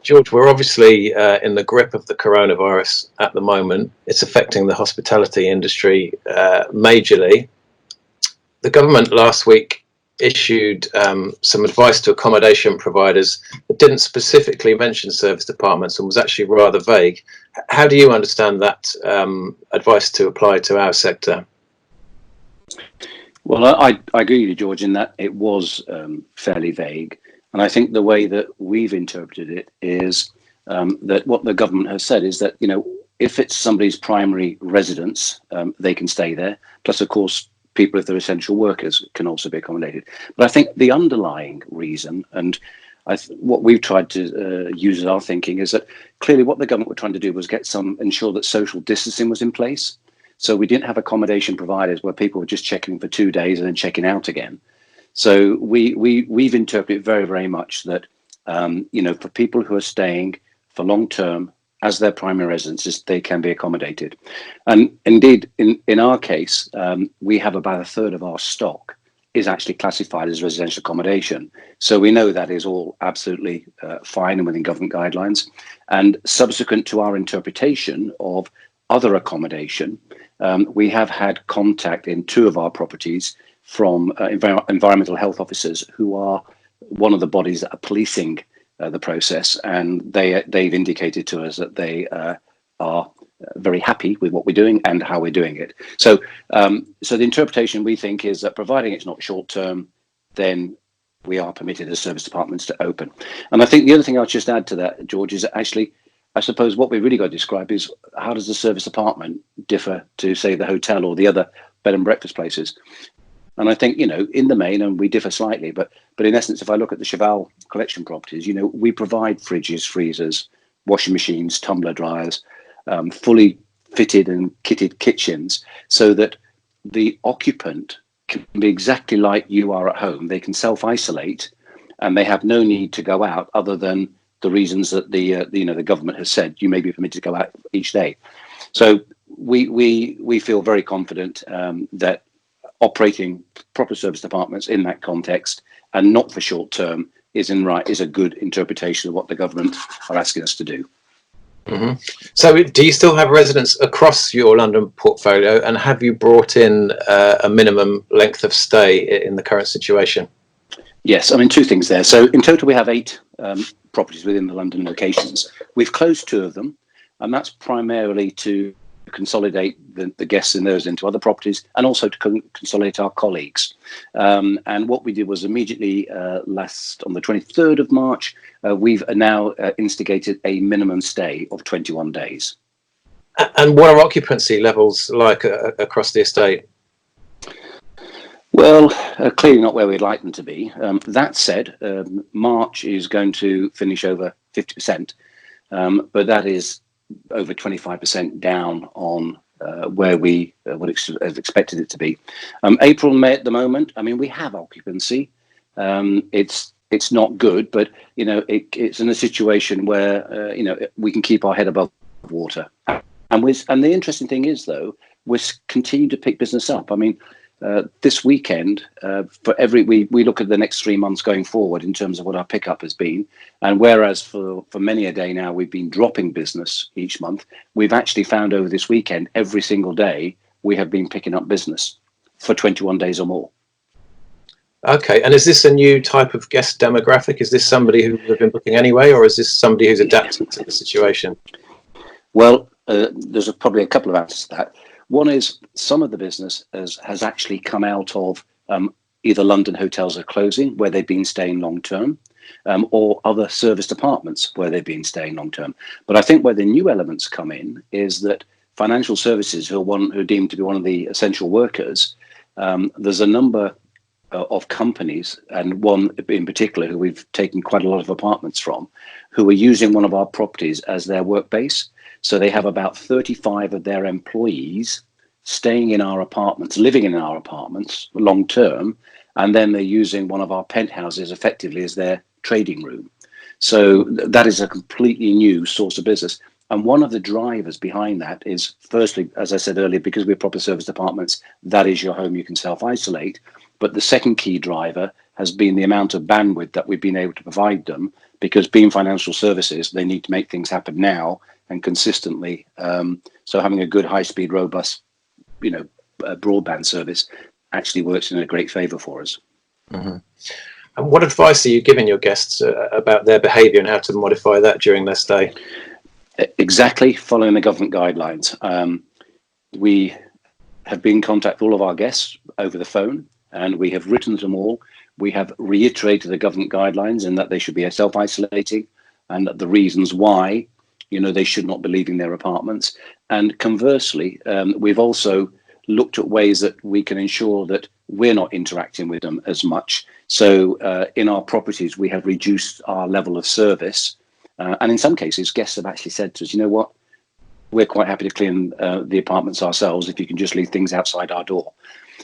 George, we're obviously in the grip of the coronavirus at the moment. It's affecting the hospitality industry majorly. The government last week issued some advice to accommodation providers that didn't specifically mention service departments and was actually rather vague. How do you understand that advice to apply to our sector? Well, I agree with you, George, in that it was fairly vague. And I think the way that we've interpreted it is that what the government has said is that, if it's somebody's primary residence, they can stay there. Plus, of course, people, if they're essential workers, can also be accommodated. But I think the underlying reason, and what we've tried to use as our thinking, is that clearly what the government were trying to do was ensure that social distancing was in place. So we didn't have accommodation providers where people were just checking in for 2 days and then checking out again. So we've interpreted very, very much that, for people who are staying for long term as their primary residences, they can be accommodated. And indeed, in our case, we have about a third of our stock is actually classified as residential accommodation. So we know that is all absolutely fine and within government guidelines. And subsequent to our interpretation of other accommodation, we have had contact in 2 of our properties from environmental health officers who are one of the bodies that are policing the process, and they've indicated to us that they are very happy with what we're doing and how we're doing it. So the interpretation, we think, is that providing it's not short term, then we are permitted as service departments to open. And I think the other thing I'll just add to that, George, is that actually, I suppose what we really got to describe is how does the service apartment differ to, say, the hotel or the other bed and breakfast places. And I think, in the main, and we differ slightly, but in essence, if I look at the Cheval Collection properties, we provide fridges, freezers, washing machines, tumbler dryers, fully fitted and kitted kitchens, so that the occupant can be exactly like you are at home. They can self-isolate, and they have no need to go out other than the reasons that the government has said you may be permitted to go out each day. So we feel very confident that operating proper service departments in that context and not for short term is a good interpretation of what the government are asking us to do. Mm-hmm. So do you still have residents across your London portfolio, and have you brought in a minimum length of stay in the current situation? Yes, 2 things there. So in total, we have 8 properties within the London locations. We've closed 2 of them, and that's primarily to consolidate the guests in those into other properties, and also to consolidate our colleagues. And what we did was immediately on the 23rd of March, we've now instigated a minimum stay of 21 days. And what are occupancy levels like across the estate? Well, clearly not where we'd like them to be. That said, March is going to finish over 50%, but that is over 25% down on where we would have expected it to be. April and May at the moment, we have occupancy. It's not good, but it's in a situation where we can keep our head above water. And the interesting thing is, though, we're continuing to pick business up. This weekend, we look at the next 3 months going forward in terms of what our pickup has been. And whereas for many a day now we've been dropping business each month, we've actually found over this weekend, every single day, we have been picking up business for 21 days or more. Okay, and is this a new type of guest demographic? Is this somebody who would have been booking anyway, or is this somebody who's adapted to the situation? Well, there's probably a couple of answers to that. One is some of the business has actually come out of either London hotels are closing, where they've been staying long term, or other service departments where they've been staying long term. But I think where the new elements come in is that financial services, who are deemed to be one of the essential workers, there's a number of companies, and one in particular who we've taken quite a lot of apartments from, who are using one of our properties as their work base. So they have about 35 of their employees staying in our apartments, living in our apartments long term, and then they're using one of our penthouses effectively as their trading room. So that is a completely new source of business. And one of the drivers behind that is, firstly, as I said earlier, because we're proper service departments, that is your home, you can self-isolate. But the second key driver has been the amount of bandwidth that we've been able to provide them because being financial services, they need to make things happen now and consistently. So having a good, high-speed, robust, broadband service actually works in a great favour for us. Mm-hmm. And what advice are you giving your guests about their behaviour and how to modify that during their stay? Exactly, following the government guidelines. We have been in contact with all of our guests over the phone, and we have written to them all. We have reiterated the government guidelines and that they should be self-isolating, and the reasons why, they should not be leaving their apartments. And conversely, we've also looked at ways that we can ensure that we're not interacting with them as much. So in our properties, we have reduced our level of service. And in some cases, guests have actually said to us, you know what, we're quite happy to clean the apartments ourselves if you can just leave things outside our door.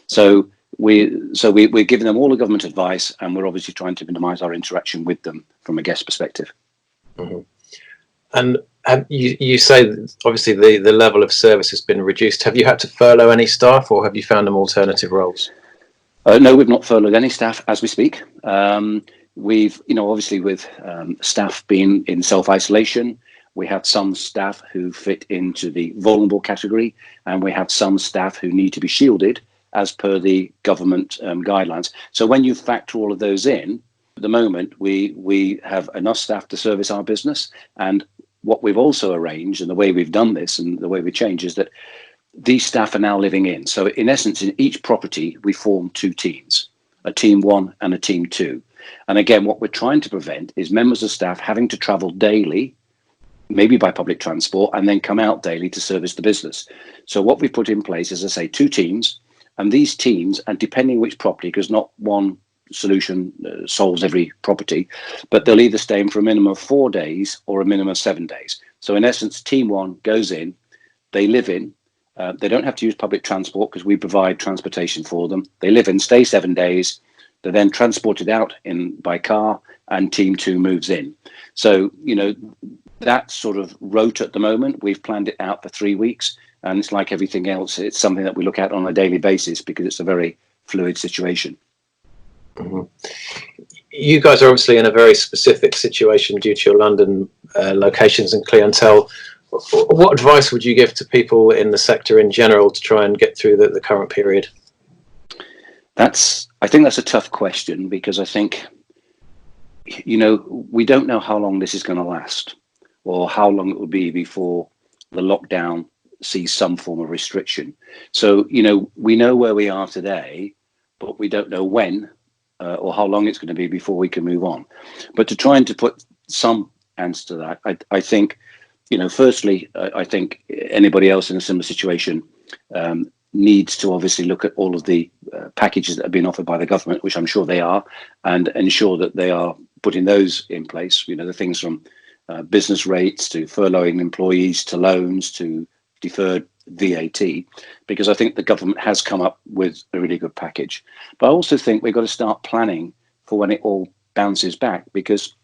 So we're giving them all the government advice, and we're obviously trying to minimise our interaction with them from a guest perspective. Mm-hmm. And you say that obviously the level of service has been reduced. Have you had to furlough any staff, or have you found them alternative roles? No, we've not furloughed any staff as we speak. We've, obviously with staff being in self-isolation, we have some staff who fit into the vulnerable category, and we have some staff who need to be shielded as per the government guidelines. So when you factor all of those in, at the moment, we have enough staff to service our business. And what we've also arranged, and the way we've done this and the way we change, is that these staff are now living in. So in essence, in each property, we form two teams, a team 1 and a team 2. And again, what we're trying to prevent is members of staff having to travel daily, maybe by public transport, and then come out daily to service the business. So what we've put in place is, as I say, two teams, and these teams, and depending which property, because not one solution solves every property, but they'll either stay in for a minimum of 4 days or a minimum of 7 days. So in essence, team 1 goes in, they live in, they don't have to use public transport because we provide transportation for them. They live in, stay 7 days, they're then transported out by car, and team 2 moves in. So, that sort of route at the moment, we've planned it out for 3 weeks, and it's like everything else. It's something that we look at on a daily basis because it's a very fluid situation. Mm-hmm. You guys are obviously in a very specific situation due to your London locations and clientele. What advice would you give to people in the sector in general to try and get through the current period? I think that's a tough question, because I think, we don't know how long this is going to last, or how long it will be before the lockdown sees some form of restriction. So, we know where we are today, but we don't know when or how long it's going to be before we can move on. But to try and to put some answer to that, I think, firstly, I think anybody else in a similar situation needs to obviously look at all of the packages that have been offered by the government, which I'm sure they are, and ensure that they are putting those in place. The things from business rates to furloughing employees to loans to deferred VAT, because I think the government has come up with a really good package. But I also think we've got to start planning for when it all bounces back, because,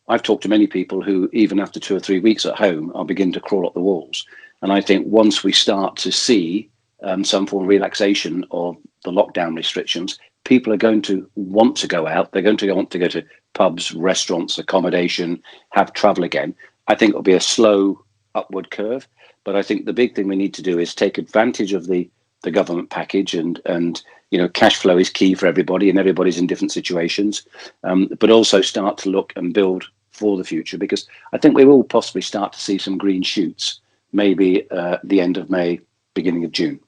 I've talked to many people who, even after 2 or 3 weeks at home, are beginning to crawl up the walls. And I think once we start to see some form of relaxation of the lockdown restrictions, people are going to want to go out. They're going to want to go to pubs, restaurants, accommodation, have travel again. I think it'll be a slow upward curve. But I think the big thing we need to do is take advantage of the government package, and cash flow is key for everybody, and everybody's in different situations. But also start to look and build for the future, because I think we will possibly start to see some green shoots, maybe the end of May, beginning of June.